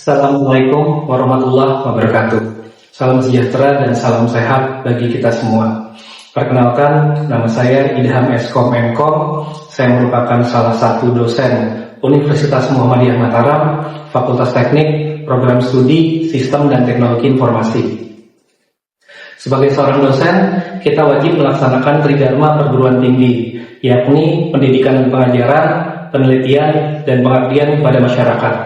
Assalamualaikum warahmatullahi wabarakatuh. Salam sejahtera dan salam sehat bagi kita semua. Perkenalkan, nama saya Idham Eskom Menkom. Saya merupakan salah satu dosen Universitas Muhammadiyah Mataram, Fakultas Teknik, Program Studi Sistem dan Teknologi Informasi. Sebagai seorang dosen, kita wajib melaksanakan tridharma perguruan tinggi, yakni pendidikan dan pengajaran, penelitian, dan pengabdian kepada masyarakat.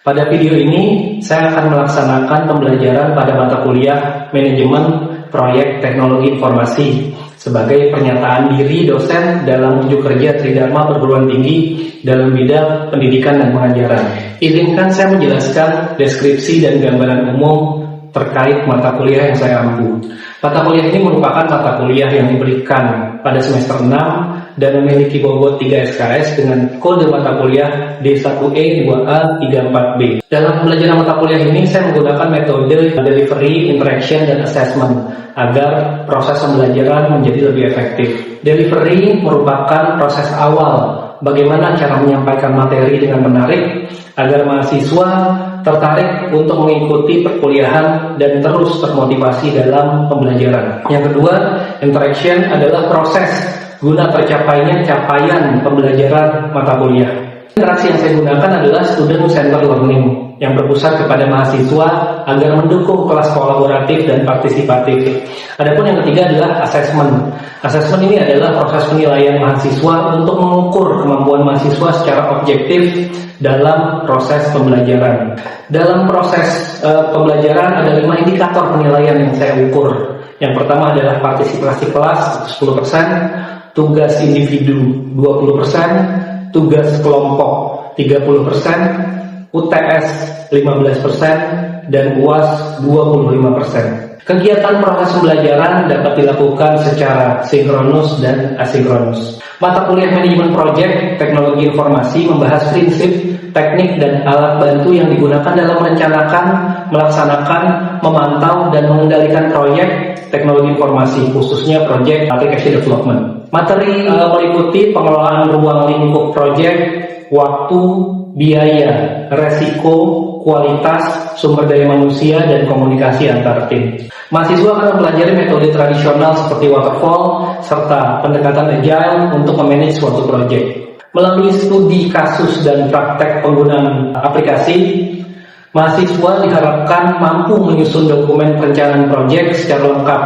Pada video ini, saya akan melaksanakan pembelajaran pada mata kuliah Manajemen Proyek Teknologi Informasi sebagai pernyataan diri dosen dalam unjuk kerja tridharma perguruan tinggi dalam bidang pendidikan dan pengajaran. Izinkan saya menjelaskan deskripsi dan gambaran umum terkait mata kuliah yang saya ampu. Mata kuliah ini merupakan mata kuliah yang diberikan pada semester 6 dan memiliki bobot 3 SKS dengan kode mata kuliah D1E, 2A, 34B. Dalam pembelajaran mata kuliah ini saya menggunakan metode delivery, interaction, dan assessment agar proses pembelajaran menjadi lebih efektif. Delivery merupakan proses awal bagaimana cara menyampaikan materi dengan menarik agar mahasiswa tertarik untuk mengikuti perkuliahan dan terus termotivasi dalam pembelajaran. Yang kedua, interaction adalah proses guna tercapainya capaian pembelajaran mata kuliah. Interaksi yang saya gunakan adalah student centered learning yang berpusat kepada mahasiswa agar mendukung kelas kolaboratif dan partisipatif. Adapun yang ketiga adalah assessment. Assessment ini adalah proses penilaian mahasiswa untuk mengukur kemampuan mahasiswa secara objektif dalam proses pembelajaran. Dalam proses pembelajaran ada 5 indikator penilaian yang saya ukur. Yang pertama adalah partisipasi kelas 10%, tugas individu 20%, tugas kelompok 30%, UTS 15%, dan UAS 25%. Kegiatan proses pembelajaran dapat dilakukan secara sinkronus dan asinkronus. Mata kuliah Manajemen Proyek Teknologi Informasi membahas prinsip, teknik, dan alat bantu yang digunakan dalam merencanakan, melaksanakan, memantau, dan mengendalikan proyek teknologi informasi, khususnya proyek application development. Materi meliputi pengelolaan ruang lingkup proyek, waktu, biaya, resiko, kualitas, sumber daya manusia, dan komunikasi antar tim. Mahasiswa akan mempelajari metode tradisional seperti waterfall serta pendekatan agile untuk memanage suatu proyek. Melalui studi kasus dan praktek penggunaan aplikasi, mahasiswa diharapkan mampu menyusun dokumen perencanaan proyek secara lengkap,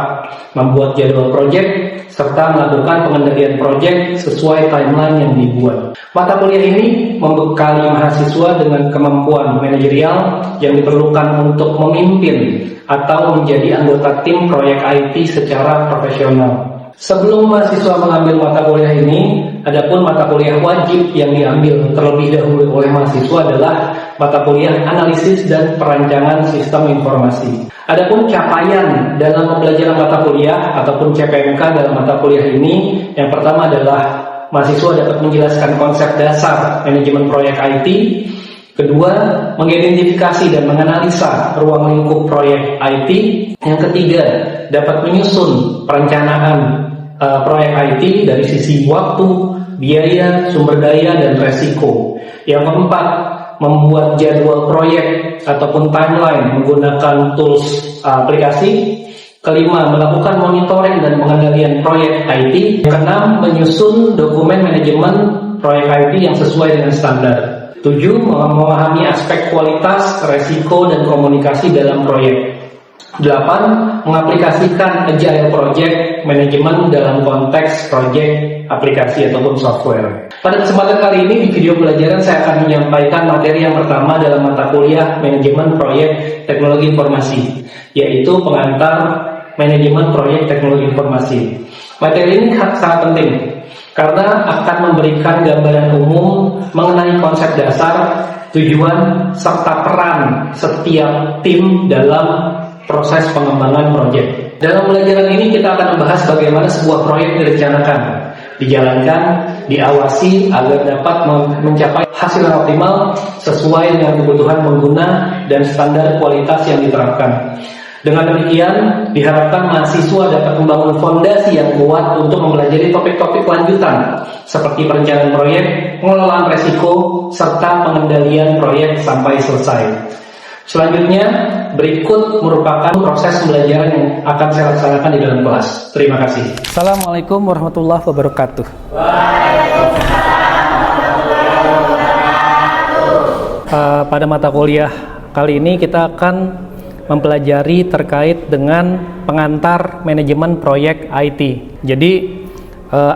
membuat jadwal proyek, serta melakukan pengendalian proyek sesuai timeline yang dibuat. Mata kuliah ini membekali mahasiswa dengan kemampuan manajerial yang diperlukan untuk memimpin atau menjadi anggota tim proyek IT secara profesional. Sebelum mahasiswa mengambil mata kuliah ini, adapun mata kuliah wajib yang diambil terlebih dahulu oleh mahasiswa adalah mata kuliah analisis dan perancangan sistem informasi. Adapun capaian dalam pembelajaran mata kuliah ataupun CPMK dalam mata kuliah ini, yang pertama adalah mahasiswa dapat menjelaskan konsep dasar manajemen proyek IT. Kedua, mengidentifikasi dan menganalisa ruang lingkup proyek IT. Yang ketiga, dapat menyusun perencanaan proyek IT dari sisi waktu, biaya, sumber daya, dan resiko. Yang keempat, membuat jadwal proyek ataupun timeline menggunakan tools aplikasi. Kelima, melakukan monitoring dan pengendalian proyek IT. Yang keenam, menyusun dokumen manajemen proyek IT yang sesuai dengan standar. 7. Memahami aspek kualitas, resiko, dan komunikasi dalam proyek. 8. Mengaplikasikan agile project manajemen dalam konteks proyek aplikasi ataupun software. Pada kesempatan kali ini di video pelajaran saya akan menyampaikan materi yang pertama dalam mata kuliah Manajemen Proyek Teknologi Informasi, yaitu pengantar Manajemen Proyek Teknologi Informasi. Materi ini sangat penting karena akan memberikan gambaran umum mengenai konsep dasar, tujuan, serta peran setiap tim dalam proses pengembangan proyek. Dalam pelajaran ini kita akan membahas bagaimana sebuah proyek direncanakan, dijalankan, diawasi agar dapat mencapai hasil yang optimal sesuai dengan kebutuhan pengguna dan standar kualitas yang diterapkan. Dengan demikian, diharapkan mahasiswa dapat membangun fondasi yang kuat untuk mempelajari topik-topik lanjutan seperti perencanaan proyek, pengelolaan resiko, serta pengendalian proyek sampai selesai. Selanjutnya, berikut merupakan proses pembelajaran yang akan saya laksanakan di dalam kelas. Terima kasih. Assalamualaikum warahmatullahi wabarakatuh. Pada mata kuliah kali ini kita akan mempelajari terkait dengan pengantar manajemen proyek IT. Jadi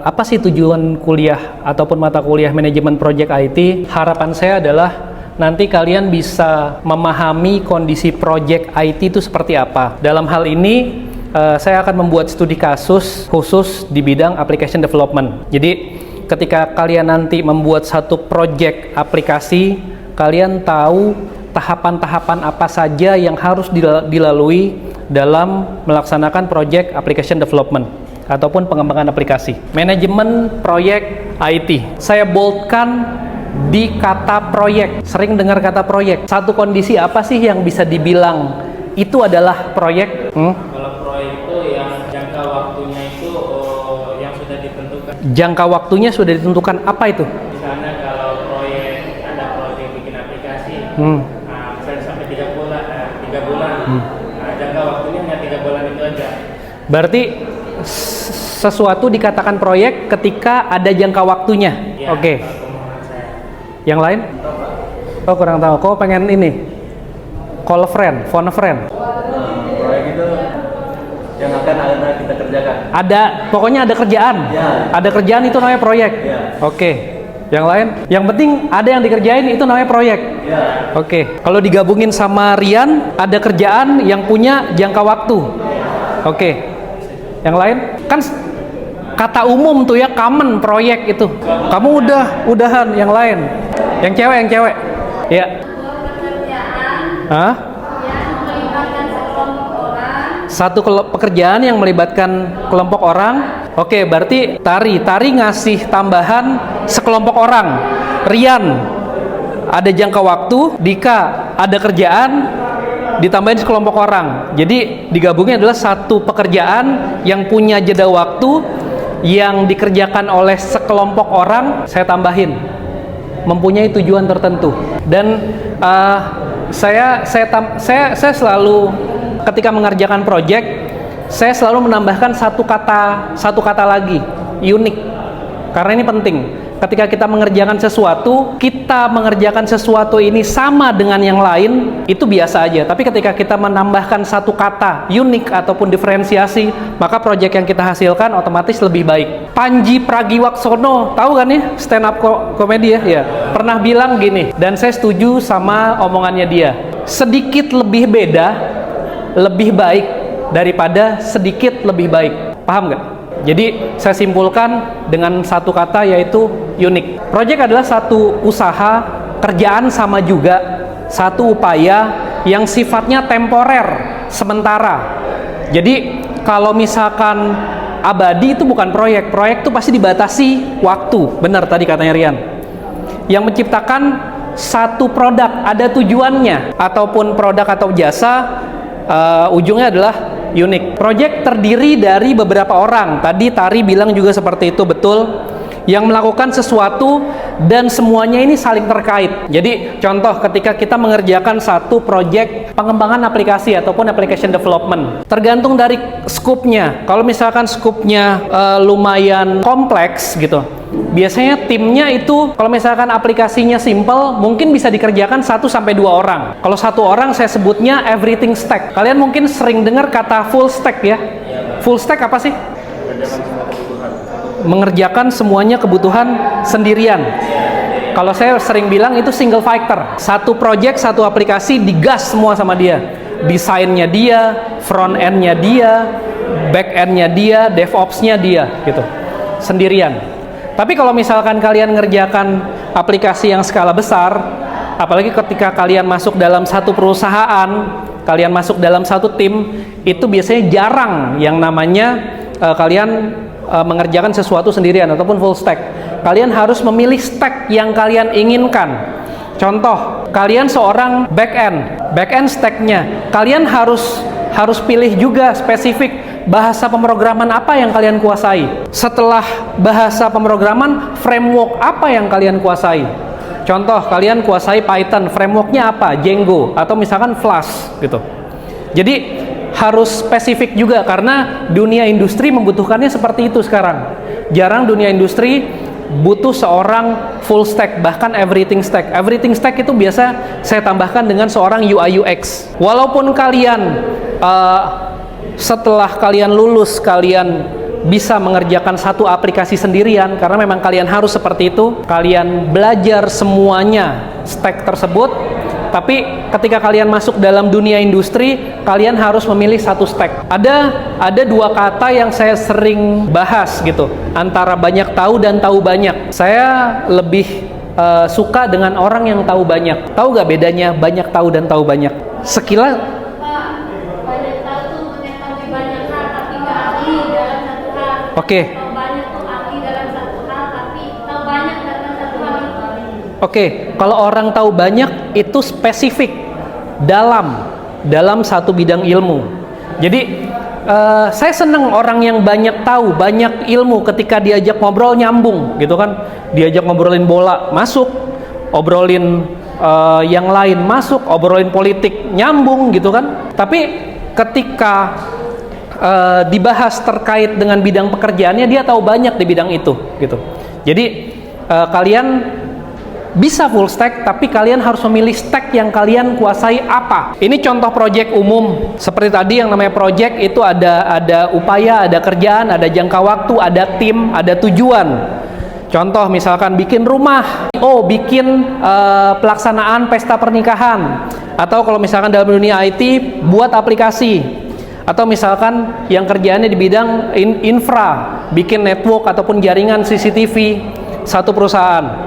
apa sih tujuan kuliah ataupun mata kuliah manajemen proyek IT? Harapan saya adalah nanti kalian bisa memahami kondisi proyek IT itu seperti apa. Dalam hal ini saya akan membuat studi kasus khusus di bidang application development. Jadi ketika kalian nanti membuat satu proyek aplikasi, kalian tahu tahapan-tahapan apa saja yang harus dilalui dalam melaksanakan proyek application development ataupun pengembangan aplikasi. Manajemen proyek IT. Saya boldkan di kata proyek. Sering dengar kata proyek. Satu kondisi apa sih yang bisa dibilang itu adalah proyek? Kalau proyek itu yang jangka waktunya itu yang sudah ditentukan. Jangka waktunya sudah ditentukan, apa itu? Misalnya kalau ada proyek bikin aplikasi, misalnya sampai 3 bulan, jangka waktunya hanya 3 bulan itu aja. Berarti sesuatu dikatakan proyek ketika ada jangka waktunya. Ya, Oke. Yang lain? Oh, kurang tahu. Kok pengen ini? Call friend, phone friend. Proyek itu yang akan ada kita kerjakan. Pokoknya ada kerjaan. Ya. Ada kerjaan itu namanya proyek. Ya. Oke. Yang lain? Yang penting ada yang dikerjain itu namanya proyek. Ya. Oke. Kalau digabungin sama Rian, ada kerjaan yang punya jangka waktu. Oke. Yang lain? Kan kata umum tuh ya, common proyek itu. Kamu udahan yang lain. Yang cewek. Ya. Hah? Satu pekerjaan yang melibatkan kelompok orang. Oke, berarti Tari ngasih tambahan sekelompok orang. Rian ada jangka waktu, Dika ada kerjaan ditambahin sekelompok orang. Jadi digabungnya adalah satu pekerjaan yang punya jeda waktu yang dikerjakan oleh sekelompok orang, saya tambahin mempunyai tujuan tertentu. Dan saya selalu ketika mengerjakan proyek, saya selalu menambahkan satu kata lagi, unik. Karena ini penting. Ketika kita mengerjakan sesuatu ini sama dengan yang lain, itu biasa aja. Tapi ketika kita menambahkan satu kata unik ataupun diferensiasi, maka proyek yang kita hasilkan otomatis lebih baik. Panji Pragiwaksono, tahu kan ya, stand up komedi ya? Pernah bilang gini, dan saya setuju sama omongannya dia. Sedikit lebih beda, lebih baik daripada sedikit lebih baik. Paham nggak? Jadi saya simpulkan dengan satu kata, yaitu unik. Proyek adalah satu usaha, kerjaan sama juga satu upaya yang sifatnya temporer, sementara. Jadi kalau misalkan abadi itu bukan proyek. Proyek itu pasti dibatasi waktu. Benar tadi katanya Rian. Yang menciptakan satu produk ada tujuannya, ataupun produk atau jasa ujungnya adalah unik. Proyek terdiri dari beberapa orang. Tadi Tari bilang juga seperti itu, betul. Yang melakukan sesuatu dan semuanya ini saling terkait. Jadi contoh ketika kita mengerjakan satu proyek pengembangan aplikasi ataupun application development, tergantung dari skupnya. Kalau misalkan skupnya lumayan kompleks gitu, biasanya timnya itu kalau misalkan aplikasinya simple, mungkin bisa dikerjakan 1-2 orang. Kalau 1 orang saya sebutnya everything stack. Kalian mungkin sering dengar kata full stack ya. Full stack apa sih? Mengerjakan semuanya kebutuhan sendirian. Kalau saya sering bilang itu single fighter. Satu project, satu aplikasi digas semua sama dia. Desainnya dia, front endnya dia, back endnya dia, DevOps-nya dia, gitu. Sendirian. Tapi kalau misalkan kalian ngerjakan aplikasi yang skala besar, apalagi ketika kalian masuk dalam satu perusahaan, kalian masuk dalam satu tim, itu biasanya jarang yang namanya kalian mengerjakan sesuatu sendirian ataupun full stack. Kalian harus memilih stack yang kalian inginkan. Contoh, kalian seorang back end stacknya, kalian harus pilih juga spesifik bahasa pemrograman apa yang kalian kuasai. Setelah bahasa pemrograman, framework apa yang kalian kuasai. Contoh, kalian kuasai Python, frameworknya apa? Django, atau misalkan Flash gitu. Jadi harus spesifik juga, karena dunia industri membutuhkannya seperti itu sekarang. Jarang dunia industri butuh seorang full stack, bahkan everything stack. Everything stack itu biasa saya tambahkan dengan seorang UI UX. Walaupun kalian setelah kalian lulus, kalian bisa mengerjakan satu aplikasi sendirian, karena memang kalian harus seperti itu. Kalian belajar semuanya stack tersebut, tapi ketika kalian masuk dalam dunia industri, kalian harus memilih satu stack. Ada dua kata yang saya sering bahas gitu, antara banyak tahu dan tahu banyak. Saya lebih suka dengan orang yang tahu banyak. Tahu gak bedanya banyak tahu dan tahu banyak? Sekilas Banyak tahu tuh mengetahui banyak hal tapi nggak ahli dalam satu hal. Oke. Tahu banyak tuh ahli dalam satu hal tapi tahu banyak dalam satu hal itu. Oke, kalau orang tahu banyak itu spesifik dalam satu bidang ilmu. Jadi saya senang orang yang banyak tahu, banyak ilmu, ketika diajak ngobrol nyambung gitu kan. Diajak ngobrolin bola masuk, obrolin yang lain masuk, obrolin politik nyambung gitu kan. Tapi ketika dibahas terkait dengan bidang pekerjaannya, dia tahu banyak di bidang itu gitu. Jadi kalian bisa full stack, tapi kalian harus memilih stack yang kalian kuasai apa. Ini contoh project umum. Seperti tadi yang namanya project itu ada upaya, ada kerjaan, ada jangka waktu, ada tim, ada tujuan. Contoh misalkan bikin rumah, bikin pelaksanaan pesta pernikahan. Atau kalau misalkan dalam dunia IT, buat aplikasi. Atau misalkan yang kerjaannya di bidang infra, bikin network ataupun jaringan CCTV satu perusahaan.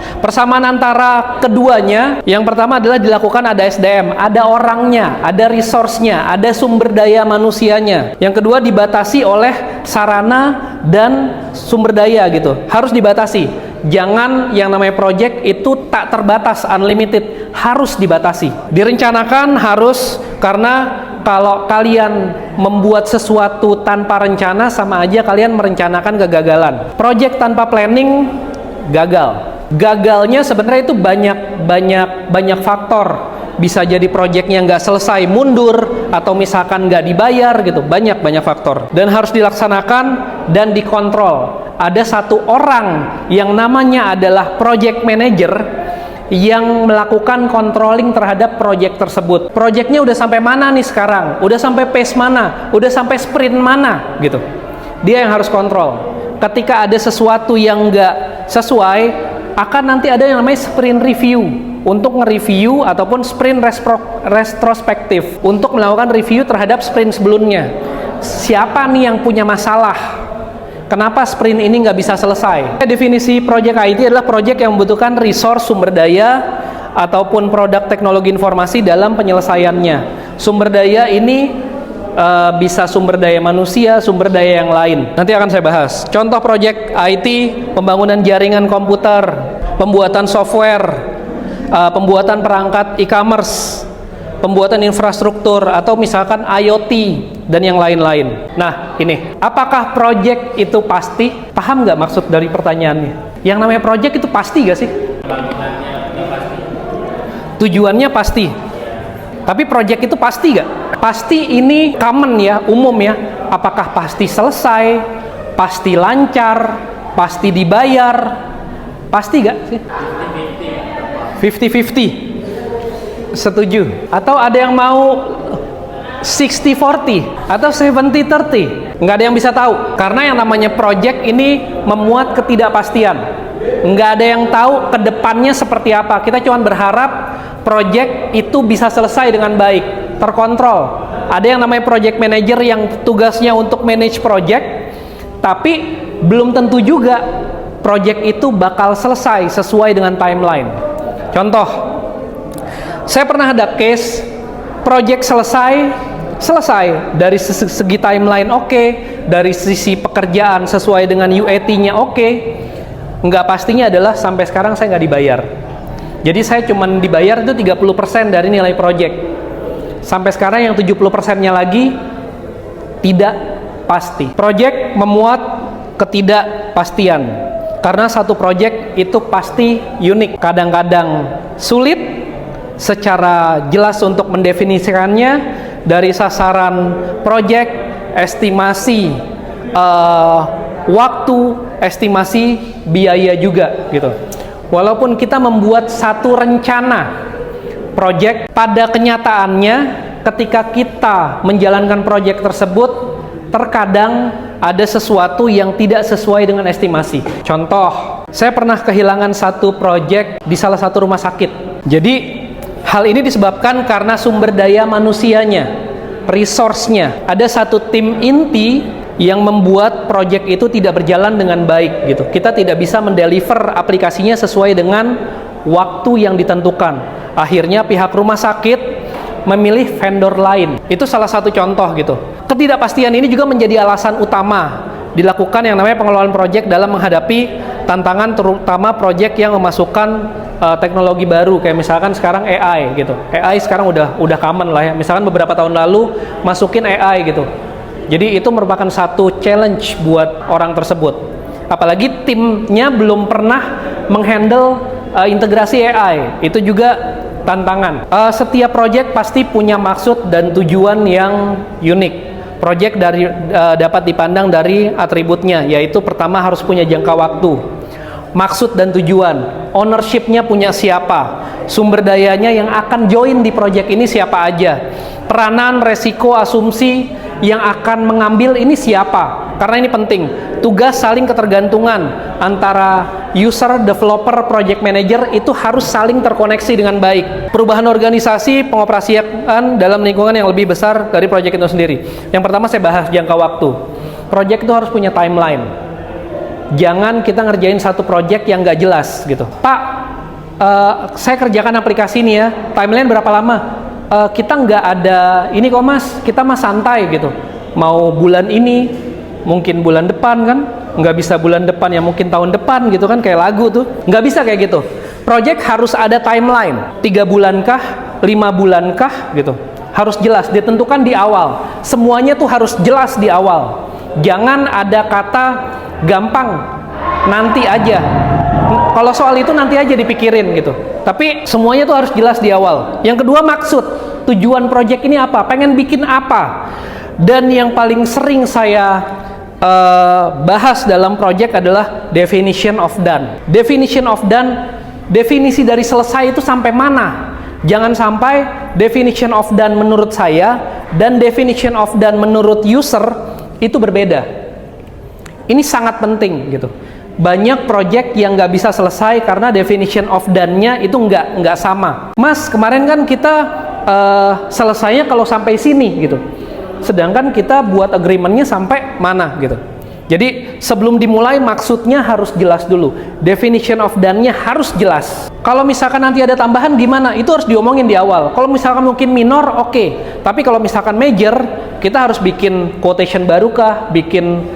Persamaan antara keduanya, yang pertama adalah dilakukan ada SDM, ada orangnya, ada resource-nya, ada sumber daya manusianya. Yang kedua dibatasi oleh sarana dan sumber daya gitu, harus dibatasi. Jangan yang namanya project itu tak terbatas, unlimited, harus dibatasi. Direncanakan harus, karena kalau kalian membuat sesuatu tanpa rencana, sama aja kalian merencanakan kegagalan. Project tanpa planning gagal. Gagalnya sebenarnya itu banyak faktor. Bisa jadi proyeknya nggak selesai, mundur, atau misalkan nggak dibayar gitu. Banyak faktor. Dan harus dilaksanakan dan dikontrol. Ada satu orang yang namanya adalah project manager yang melakukan controlling terhadap proyek tersebut. Proyeknya udah sampai mana nih sekarang? Udah sampai phase mana? Udah sampai sprint mana? Gitu. Dia yang harus kontrol. Ketika ada sesuatu yang nggak sesuai, akan nanti ada yang namanya sprint review untuk nge-review, ataupun sprint retrospektif untuk melakukan review terhadap sprint sebelumnya. Siapa nih yang punya masalah? Kenapa sprint ini nggak bisa selesai? Definisi project IT adalah project yang membutuhkan resource, sumber daya, ataupun produk teknologi informasi dalam penyelesaiannya. Sumber daya ini bisa sumber daya manusia, sumber daya yang lain. Nanti akan saya bahas. Contoh project IT, pembangunan jaringan komputer, pembuatan software, pembuatan perangkat e-commerce, pembuatan infrastruktur, atau misalkan IoT, dan yang lain-lain. Nah, ini. Apakah project itu pasti? Paham nggak maksud dari pertanyaannya? Yang namanya project itu pasti nggak sih? Tujuannya pasti. Tapi project itu pasti nggak? Pasti ini common ya, umum ya. Apakah pasti selesai, pasti lancar, pasti dibayar? Pasti gak sih? 50-50. Setuju? Atau ada yang mau 60-40 atau 70-30? Nggak ada yang bisa tahu, karena yang namanya project ini memuat ketidakpastian. Nggak ada yang tahu ke depannya seperti apa. Kita cuma berharap project itu bisa selesai dengan baik, terkontrol. Ada yang namanya project manager yang tugasnya untuk manage project, tapi belum tentu juga project itu bakal selesai sesuai dengan timeline. Contoh, saya pernah ada case project selesai dari segi timeline oke, dari sisi pekerjaan sesuai dengan UAT-nya oke. Nggak pastinya adalah sampai sekarang saya nggak dibayar. Jadi saya cuma dibayar itu 30% dari nilai project. Sampai sekarang yang 70%-nya lagi tidak pasti. Project memuat ketidakpastian. Karena satu project itu pasti unik, kadang-kadang sulit secara jelas untuk mendefinisikannya dari sasaran project, estimasi waktu, estimasi biaya juga gitu. Walaupun kita membuat satu rencana project, pada kenyataannya ketika kita menjalankan project tersebut terkadang ada sesuatu yang tidak sesuai dengan estimasi. Contoh, saya pernah kehilangan satu project di salah satu rumah sakit. Jadi hal ini disebabkan karena sumber daya manusianya, resource-nya. Ada satu tim inti yang membuat project itu tidak berjalan dengan baik gitu. Kita tidak bisa mendeliver aplikasinya sesuai dengan waktu yang ditentukan. Akhirnya pihak rumah sakit memilih vendor lain. Itu salah satu contoh gitu. Ketidakpastian ini juga menjadi alasan utama dilakukan yang namanya pengelolaan project dalam menghadapi tantangan, terutama project yang memasukkan teknologi baru, kayak misalkan sekarang AI gitu. AI sekarang udah common lah ya. Misalkan beberapa tahun lalu masukin AI gitu. Jadi itu merupakan satu challenge buat orang tersebut. Apalagi timnya belum pernah menghandle integrasi AI. Itu juga tantangan. Setiap project pasti punya maksud dan tujuan yang unik. Project dapat dipandang dari atributnya, yaitu pertama harus punya jangka waktu, maksud dan tujuan, ownership-nya punya siapa, sumber dayanya yang akan join di project ini siapa aja, peranan, resiko, asumsi yang akan mengambil ini siapa. Karena ini penting, tugas saling ketergantungan antara user, developer, project manager itu harus saling terkoneksi dengan baik. Perubahan organisasi, pengoperasian dalam lingkungan yang lebih besar dari project itu sendiri. Yang pertama saya bahas jangka waktu. Project itu harus punya timeline. Jangan kita ngerjain satu project yang nggak jelas gitu. Pak, saya kerjakan aplikasi ini ya, timeline berapa lama? Kita nggak ada ini kok mas, kita mas santai gitu. Mau bulan ini, mungkin bulan depan kan, nggak bisa bulan depan ya mungkin tahun depan gitu kan, kayak lagu tuh, nggak bisa kayak gitu. Project harus ada timeline, 3 bulankah, 5 bulankah gitu, harus jelas, ditentukan di awal. Semuanya tuh harus jelas di awal. Jangan ada kata gampang, nanti aja. Kalau soal itu nanti aja dipikirin gitu. Tapi semuanya tuh harus jelas di awal. Yang kedua maksud, tujuan project ini apa, pengen bikin apa. Dan yang paling sering saya bahas dalam project adalah definition of done. Definition of done, definisi dari selesai itu sampai mana. Jangan sampai definition of done menurut saya dan definition of done menurut user itu berbeda. Ini sangat penting gitu. Banyak project yang nggak bisa selesai karena definition of done-nya itu nggak sama. Mas, kemarin kan kita selesainya kalau sampai sini gitu. Sedangkan kita buat agreement-nya sampai mana gitu. Jadi sebelum dimulai maksudnya harus jelas dulu. Definition of done-nya harus jelas. Kalau misalkan nanti ada tambahan gimana? Itu harus diomongin di awal. Kalau misalkan mungkin minor, oke. Tapi kalau misalkan major, kita harus bikin quotation baru kah? Bikin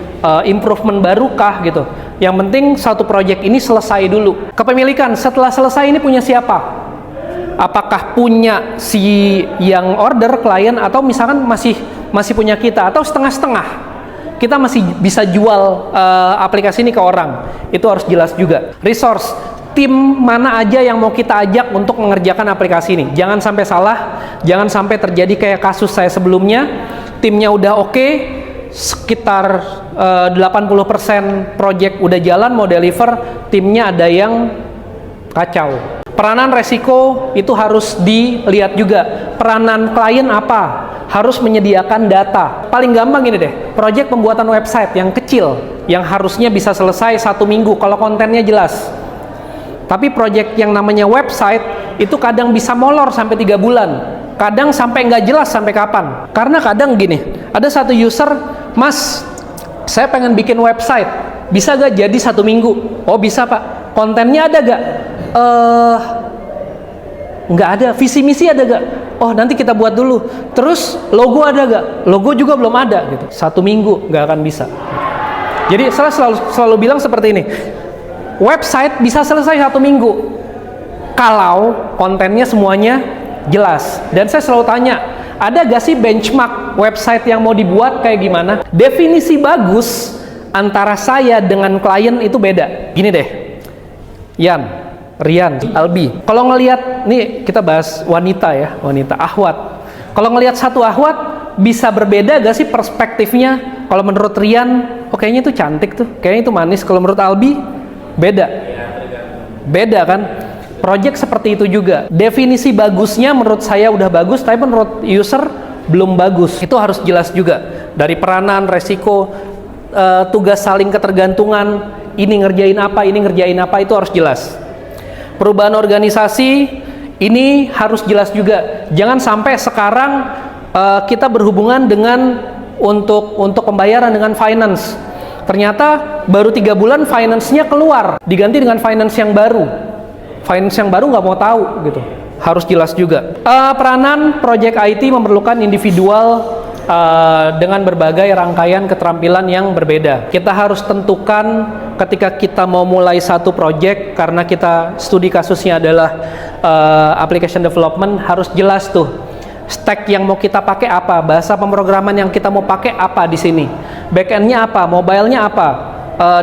improvement baru kah gitu. Yang penting satu project ini selesai dulu. Kepemilikan setelah selesai ini punya siapa? Apakah punya si yang order klien atau misalkan masih punya kita atau setengah-setengah? Kita masih bisa jual aplikasi ini ke orang. Itu harus jelas juga. Resource, tim mana aja yang mau kita ajak untuk mengerjakan aplikasi ini. Jangan sampai salah, jangan sampai terjadi kayak kasus saya sebelumnya. Timnya udah oke, sekitar 80% project udah jalan, mau deliver, timnya ada yang kacau. Peranan resiko itu harus dilihat juga. Peranan klien apa? Harus menyediakan data. Paling gampang gini deh, project pembuatan website yang kecil, yang harusnya bisa selesai 1 minggu kalau kontennya jelas. Tapi project yang namanya website itu kadang bisa molor sampai 3 bulan. Kadang sampai nggak jelas sampai kapan. Karena kadang gini, ada satu user, mas, saya pengen bikin website, bisa gak jadi 1 minggu? Oh bisa pak. Kontennya ada gak? Nggak ada. Visi misi ada gak? Oh nanti kita buat dulu. Terus logo ada gak? Logo juga belum ada gitu. 1 minggu nggak akan bisa. Jadi saya selalu bilang seperti ini. Website bisa selesai 1 minggu kalau kontennya semuanya jelas. Dan saya selalu tanya, ada gak sih benchmark website yang mau dibuat kayak gimana? Definisi bagus antara saya dengan klien itu beda. Gini deh, Yan, Rian, Albi. Kalau ngelihat, nih kita bahas wanita ya, wanita ahwat. Kalau ngelihat satu ahwat, bisa berbeda gak sih perspektifnya? Kalau menurut Rian, oh kayaknya itu cantik tuh, kayaknya itu manis. Kalau menurut Albi, beda. Beda kan? Project seperti itu juga. Definisi bagusnya menurut saya udah bagus, tapi menurut user belum bagus. Itu harus jelas juga. Dari peranan, resiko, tugas saling ketergantungan, ini ngerjain apa, itu harus jelas. Perubahan organisasi ini harus jelas juga. Jangan sampai sekarang kita berhubungan dengan untuk pembayaran dengan finance. Ternyata baru 3 bulan finance-nya keluar, diganti dengan finance yang baru. Finance yang baru nggak mau tahu gitu. Harus jelas juga. Peranan project IT memerlukan individual dengan berbagai rangkaian keterampilan yang berbeda. Kita harus tentukan ketika kita mau mulai satu project, karena kita studi kasusnya adalah application development, harus jelas tuh stack yang mau kita pakai apa, bahasa pemrograman yang kita mau pakai apa di sini, backend-nya apa, mobile-nya apa,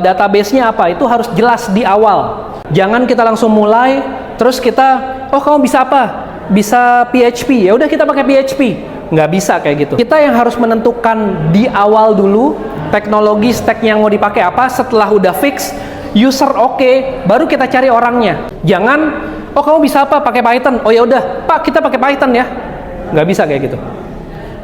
database-nya apa, itu harus jelas di awal. Jangan kita langsung mulai terus kita, oh kamu bisa apa? Bisa PHP, ya udah kita pakai PHP. Nggak bisa kayak gitu. Kita yang harus menentukan di awal dulu teknologi stack yang mau dipakai apa. Setelah udah fix, user oke, baru kita cari orangnya. Jangan, oh kamu bisa apa? Pakai Python. Oh ya udah, Pak kita pakai Python ya. Nggak bisa kayak gitu.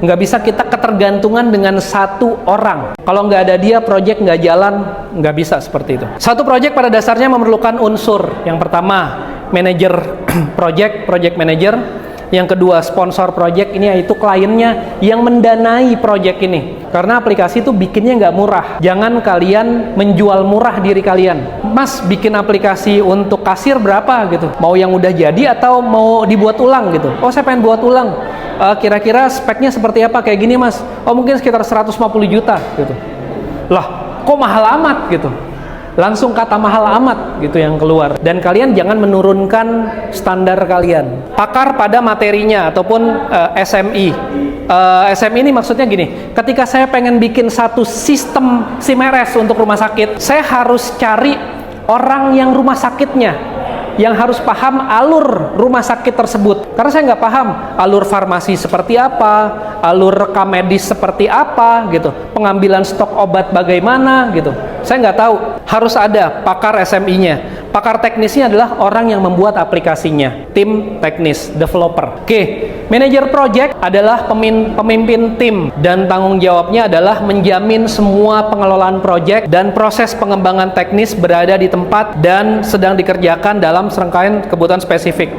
Nggak bisa kita ketergantungan dengan satu orang. Kalau nggak ada dia, project nggak jalan. Nggak bisa seperti itu. Satu project pada dasarnya memerlukan unsur. Yang pertama, manager project manager. Yang kedua, sponsor project, ini yaitu kliennya yang mendanai project ini. Karena aplikasi itu bikinnya nggak murah. Jangan kalian menjual murah diri kalian. Mas, bikin aplikasi untuk kasir berapa gitu? Mau yang udah jadi atau mau dibuat ulang gitu? Oh, saya pengen buat ulang. Kira-kira speknya seperti apa? Kayak gini mas. Oh, mungkin sekitar 150 juta gitu. Lah, kok mahal amat gitu? Langsung kata mahal amat gitu yang keluar. Dan kalian jangan menurunkan standar kalian. Pakar pada materinya ataupun SMI. SMI ini maksudnya gini, ketika saya pengen bikin satu sistem SIMRS untuk rumah sakit, saya harus cari orang yang rumah sakitnya, yang harus paham alur rumah sakit tersebut. Karena saya nggak paham alur farmasi seperti apa, alur rekam medis seperti apa gitu, pengambilan stok obat bagaimana gitu. Saya nggak tahu. Harus ada pakar SMI-nya. Pakar teknisnya adalah orang yang membuat aplikasinya, tim teknis, developer. Oke, manajer project adalah pemimpin tim dan tanggung jawabnya adalah menjamin semua pengelolaan project dan proses pengembangan teknis berada di tempat dan sedang dikerjakan dalam serangkaian kebutuhan spesifik.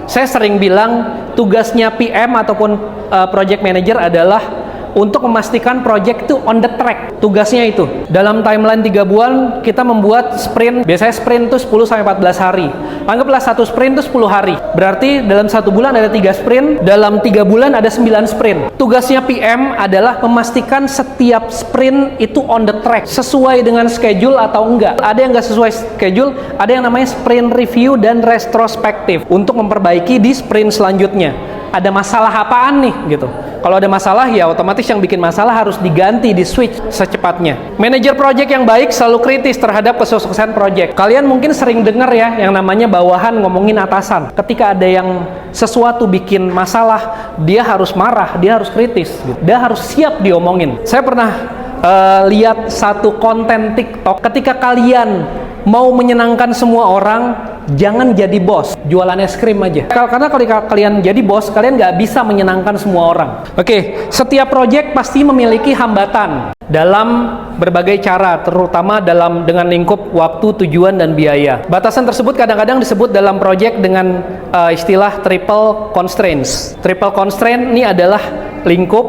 Saya sering bilang tugasnya PM ataupun project manager adalah untuk memastikan project itu on the track. Tugasnya itu dalam timeline 3 bulan kita membuat sprint. Biasanya sprint itu 10-14 hari. Anggaplah satu sprint itu 10 hari. Berarti dalam 1 bulan ada 3 sprint, dalam 3 bulan ada 9 sprint. Tugasnya PM adalah memastikan setiap sprint itu on the track, sesuai dengan schedule atau enggak. Ada yang enggak sesuai schedule, ada yang namanya sprint review dan retrospektif untuk memperbaiki di sprint selanjutnya. Ada masalah apaan nih gitu. Kalau ada masalah ya otomatis yang bikin masalah harus diganti, di switch secepatnya. Manajer project yang baik selalu kritis terhadap kesuksesan project. Kalian mungkin sering dengar ya yang namanya bawahan ngomongin atasan. Ketika ada yang sesuatu bikin masalah, dia harus marah, dia harus kritis gitu. Dia harus siap diomongin. Saya pernah lihat satu konten TikTok, ketika kalian mau menyenangkan semua orang, jangan jadi bos, jualan es krim aja. Karena kalau kalian jadi bos, kalian nggak bisa menyenangkan semua orang. Oke, setiap project pasti memiliki hambatan dalam berbagai cara, terutama dengan lingkup waktu, tujuan, dan biaya. Batasan tersebut kadang-kadang disebut dalam project dengan istilah triple constraints. Triple constraint ini adalah lingkup,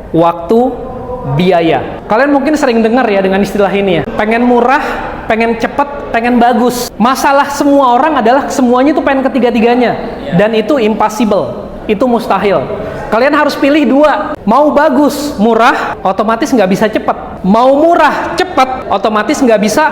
waktu, biaya. Kalian mungkin sering dengar ya dengan istilah ini ya. Pengen murah, pengen cepet, pengen bagus. Masalah semua orang adalah semuanya itu pengen ketiga-tiganya. Dan itu impossible. Itu mustahil. Kalian harus pilih 2. Mau bagus, murah, otomatis nggak bisa cepet. Mau murah, cepet, otomatis nggak bisa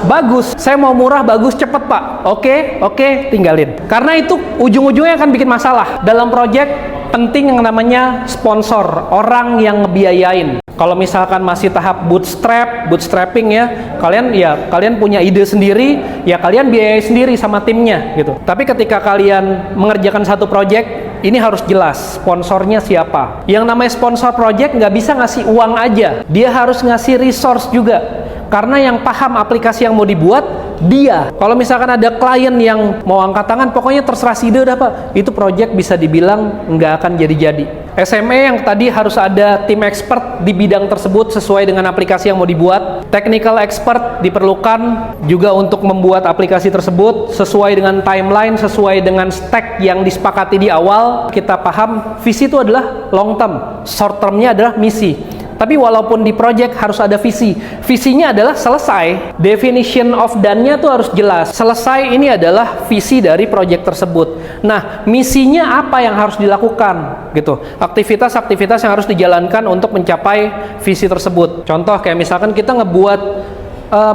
bagus. Saya mau murah, bagus, cepet pak. Oke, tinggalin. Karena itu ujung-ujungnya akan bikin masalah. Dalam project penting yang namanya sponsor, orang yang ngebiayain. Kalau misalkan masih tahap bootstrapping ya, kalian punya ide sendiri, ya kalian biayai sendiri sama timnya gitu. Tapi ketika kalian mengerjakan satu project, ini harus jelas sponsornya siapa. Yang namanya sponsor project nggak bisa ngasih uang aja, dia harus ngasih resource juga. Karena yang paham aplikasi yang mau dibuat dia. Kalau misalkan ada klien yang mau angkat tangan, pokoknya terserah ide udah Pak, itu project bisa dibilang nggak akan jadi-jadi. SME yang tadi harus ada tim expert di bidang tersebut sesuai dengan aplikasi yang mau dibuat. Technical expert diperlukan juga untuk membuat aplikasi tersebut sesuai dengan timeline, sesuai dengan stack yang disepakati di awal. Kita paham visi itu adalah long term, short termnya adalah misi. Tapi walaupun di project harus ada visi. Visinya adalah selesai. Definition of done-nya tuh harus jelas. Selesai ini adalah visi dari project tersebut. Nah, misinya apa yang harus dilakukan gitu. Aktivitas-aktivitas yang harus dijalankan untuk mencapai visi tersebut. Contoh kayak misalkan kita ngebuat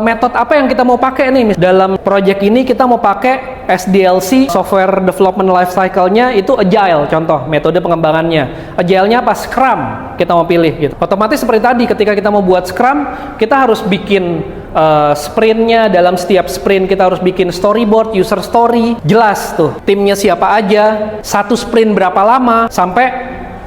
metode apa yang kita mau pakai nih. Dalam project ini kita mau pakai SDLC, Software Development Lifecycle-nya itu Agile, contoh metode pengembangannya. Agile-nya apa? Scrum kita mau pilih gitu. Otomatis seperti tadi, ketika kita mau buat Scrum, kita harus bikin sprint-nya. Dalam setiap sprint kita harus bikin storyboard, user story, jelas tuh timnya siapa aja, satu sprint berapa lama, sampai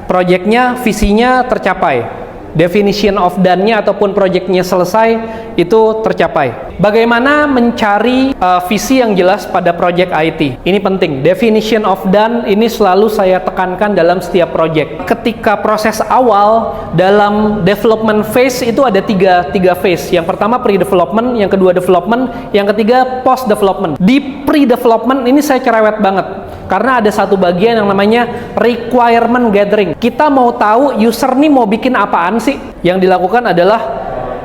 project-nya, visinya tercapai. Definition of done-nya ataupun project-nya selesai itu tercapai. Bagaimana mencari visi yang jelas pada project IT? Ini penting. Definition of done ini selalu saya tekankan dalam setiap project. Ketika proses awal dalam development phase itu ada tiga phase. Yang pertama pre-development, yang kedua development, yang ketiga post-development. Di pre-development ini saya cerewet banget. Karena ada satu bagian yang namanya requirement gathering. Kita mau tahu user nih mau bikin apaan sih? Yang dilakukan adalah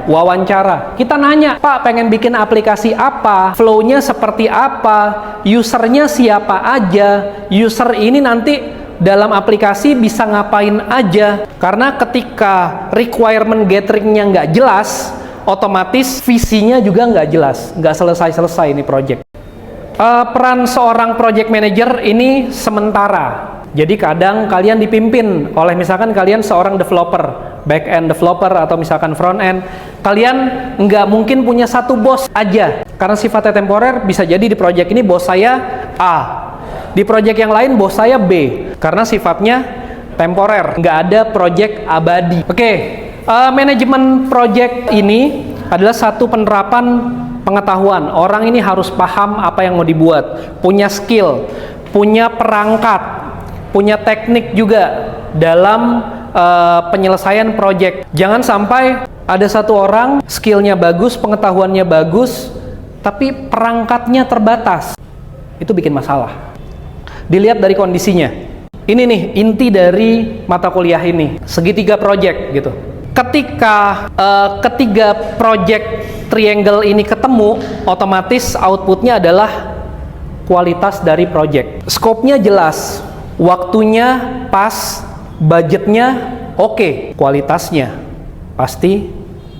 wawancara. Kita nanya, Pak pengen bikin aplikasi apa? Flow-nya seperti apa? Usernya siapa aja? User ini nanti dalam aplikasi bisa ngapain aja? Karena ketika requirement gathering-nya nggak jelas, otomatis visinya juga nggak jelas. Nggak selesai-selesai ini project. Peran seorang project manager ini sementara. Jadi kadang kalian dipimpin oleh misalkan kalian seorang developer, back end developer atau misalkan front end. Kalian nggak mungkin punya satu bos aja. Karena sifatnya temporer, bisa jadi di project ini bos saya A. Di project yang lain bos saya B. Karena sifatnya temporer, nggak ada project abadi. Oke, manajemen project ini adalah satu penerapan pengetahuan. Orang ini harus paham apa yang mau dibuat, punya skill, punya perangkat, punya teknik juga dalam penyelesaian project. Jangan sampai ada satu orang skillnya bagus, pengetahuannya bagus, tapi perangkatnya terbatas. Itu bikin masalah. Dilihat dari kondisinya. Ini nih inti dari mata kuliah ini, segitiga project gitu. Ketika ketiga project triangle ini ketemu, otomatis outputnya adalah kualitas dari project. Scope-nya jelas, waktunya pas, budgetnya oke, kualitasnya pasti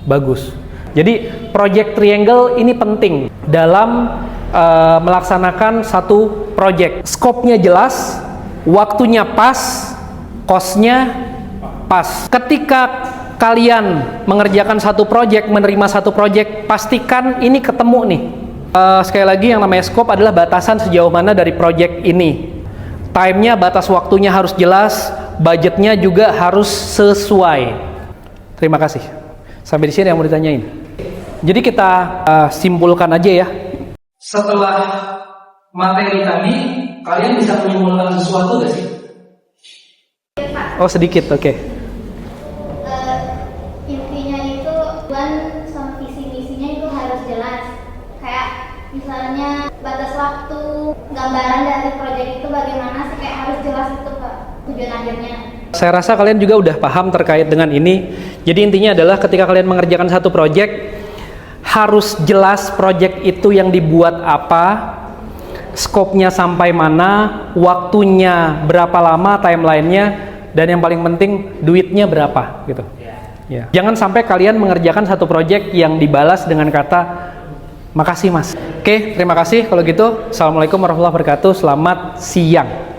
bagus. Jadi project triangle ini penting dalam melaksanakan satu project. Scope-nya jelas, waktunya pas, cost-nya pas. Ketika kalian mengerjakan satu project, menerima satu project, pastikan ini ketemu nih. Sekali lagi yang namanya scope adalah batasan sejauh mana dari project ini. Time-nya, batas waktunya harus jelas, budgetnya juga harus sesuai. Terima kasih. Sampai di sini yang mau ditanyain. Jadi kita simpulkan aja ya. Setelah materi tadi, kalian bisa menyimpulkan sesuatu gak sih? Oh sedikit, oke. Intinya itu tujuan sama visi misinya itu harus jelas. Kayak misalnya batas waktu, gambaran dari proyek itu bagaimana sih, kayak harus jelas itu Pak tujuan akhirnya. Saya rasa kalian juga udah paham terkait dengan ini. Jadi intinya adalah ketika kalian mengerjakan satu project, harus jelas project itu yang dibuat apa, skopnya sampai mana, waktunya berapa lama, timelinenya, dan yang paling penting duitnya berapa gitu. Ya. Jangan sampai kalian mengerjakan satu project yang dibalas dengan kata makasih mas. Oke, terima kasih. Kalau gitu, assalamualaikum warahmatullahi wabarakatuh. Selamat siang.